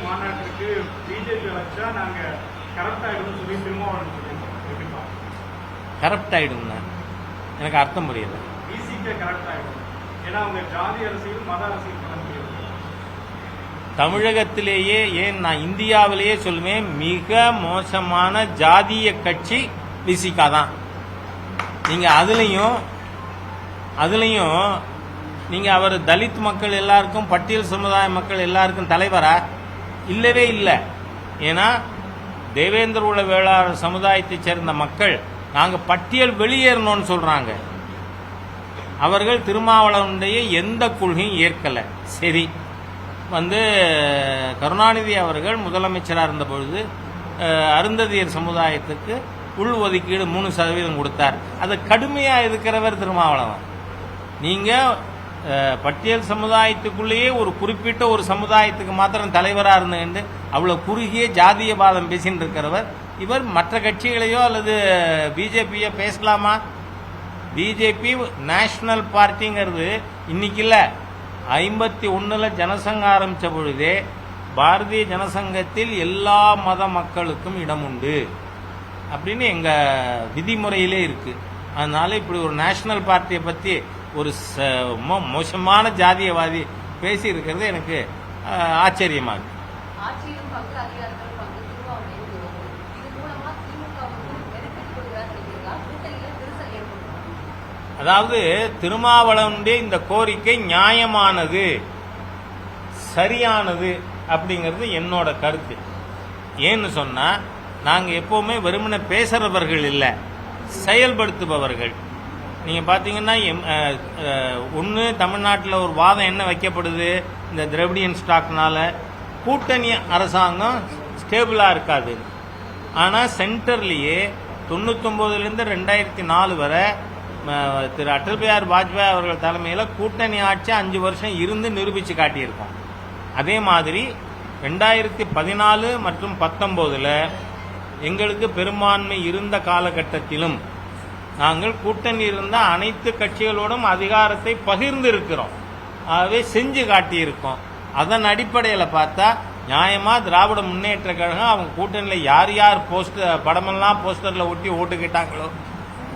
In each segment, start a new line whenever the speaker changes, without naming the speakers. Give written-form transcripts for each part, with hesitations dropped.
மாநாட்டிற்கு பிஜேபி வச்சா நாங்க கரெக்ட் ஆயிடும் சொல்லி திருமாவளவன் சொல்லியிருக்கோம்.
கரெக்ட் ஆயிடும்னா எனக்கு அர்த்தம் புரியல.
பிசிகே கரெக்ட் ஆயிடும், ஏன்னா அவங்க ஜாதி அரசியல் மத அரசியல் பண்ண முடியாது.
தமிழகத்திலேயே ஏன் நான் இந்தியாவிலேயே சொல்லுவேன், மிக மோசமான ஜாதிய கட்சி விசிகா தான். நீங்க அதுலயும் நீங்க அவர் தலித் மக்கள் எல்லாருக்கும் பட்டியல் சமுதாய மக்கள் எல்லாருக்கும் தலைவரா? இல்லவே இல்லை. ஏன்னா தேவேந்திர குல வேளாளர் சமுதாயத்தை சேர்ந்த மக்கள் நாங்க பட்டியல் வெளியேறணும்னு சொல்றாங்க. அவர்கள் திருமாவளவனுடைய எந்த கொள்கையும் ஏற்கல. சரி, கருணாநிதி அவர்கள் முதலமைச்சராக இருந்த பொழுது அருந்ததியர் சமுதாயத்துக்கு உள் ஒதுக்கீடு 3% கொடுத்தார். அதை கடுமையாக எதிர்க்கிறவர் திருமாவளவன். நீங்க பட்டியல் சமுதாயத்துக்குள்ளேயே ஒரு குறிப்பிட்ட ஒரு சமுதாயத்துக்கு மாத்திரம் தலைவராக இருந்துட்டு அவ்வளவு குறுகிய ஜாதியவாதம் பேசிட்டு இருக்கிறவர் இவர். மற்ற கட்சிகளையோ அல்லது பிஜேபியோ பேசலாமா? பிஜேபி நேஷனல் பார்ட்டிங்கிறது இன்னைக்கு இல்லை, 51 ஜனசங்கம் ஆரம்பித்த பொழுதே பாரதிய ஜனசங்கத்தில் எல்லா மத மக்களுக்கும் இடம் உண்டு அப்படின்னு எங்கள் விதிமுறையிலே இருக்கு. அதனால இப்படி ஒரு நேஷனல் பார்ட்டியை பற்றி ஒரு மோசமான ஜாதியவாதி பேசி இருக்கிறது எனக்கு ஆச்சரியமா இருக்கு. அதாவது திருமாவளவனுடைய இந்த கோரிக்கை நியாயமானது, சரியானது அப்படிங்கிறது என்னோட கருத்து. ஏன்னு சொன்னா நாங்க எப்பவுமே வெறுமனே பேசுறவர்கள் இல்லை, செயல்படுத்துபவர்கள். நீங்க பாத்தீங்கன்னா ஒன்று தமிழ்நாட்டில் ஒரு வாதம் என்ன வைக்கப்படுது, இந்த திராவிடியன் ஸ்டாக்னால கூட்டணி அரசாங்கம் ஸ்டேபிளா இருக்காது. ஆனா சென்டர்லயே 99 2004 வரை திரு அடல் பிஹாரி வாஜ்பாய் அவர்கள் தலைமையில் கூட்டணி ஆட்சி 5 வருஷம் இருந்து நிரூபித்து காட்டியிருக்கோம். அதே மாதிரி 2014 மற்றும் 19 எங்களுக்கு பெரும்பான்மை இருந்த காலகட்டத்திலும் நாங்கள் கூட்டணி இருந்த அனைத்து கட்சிகளோடும் அதிகாரத்தை பகிர்ந்து இருக்கிறோம். ஆகவே செஞ்சு காட்டியிருக்கோம். அதன் அடிப்படையில் பார்த்தா நியாயமா திராவிட முன்னேற்ற கழகம் அவங்க கூட்டணியில் யார் யார் படமெல்லாம் போஸ்டர்ல ஒட்டி ஓட்டு கேட்டாங்களோ,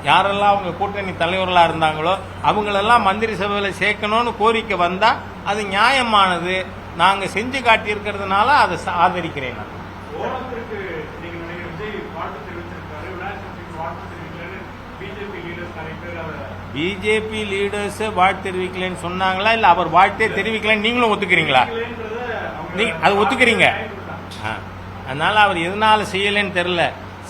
யாரெல்லாம் அவங்க கூட்டணி தலைவர்களாக இருந்தாங்களோ அவங்களெல்லாம் மந்திரி சபையில் சேர்க்கணும்னு கோரிக்கை வந்தா அது நியாயமானது. நாங்க செஞ்சு காட்டியிருக்கிறதுனால அதை ஆதரிக்கிறேன். பிஜேபி லீடர்ஸ் வாழ்த்து தெரிவிக்கலன்னு சொன்னாங்களா, இல்ல அவர் வாழ்த்தே தெரிவிக்கலன்னு நீங்களும் ஒத்துக்கிறீங்களா? அது ஒத்துக்கிறீங்க. அதனால அவர் எதனால செய்யலன்னு தெரியல.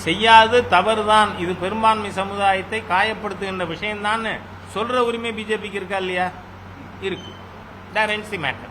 செய்யாது தவறுதான். இது பெரும்பான்மை சமுதாயத்தை காயப்படுத்துகின்ற விஷயம் தான் சொல்ற உரிமை பிஜேபிக்கு இருக்கா இல்லையா? இருக்கு. That ends the matter.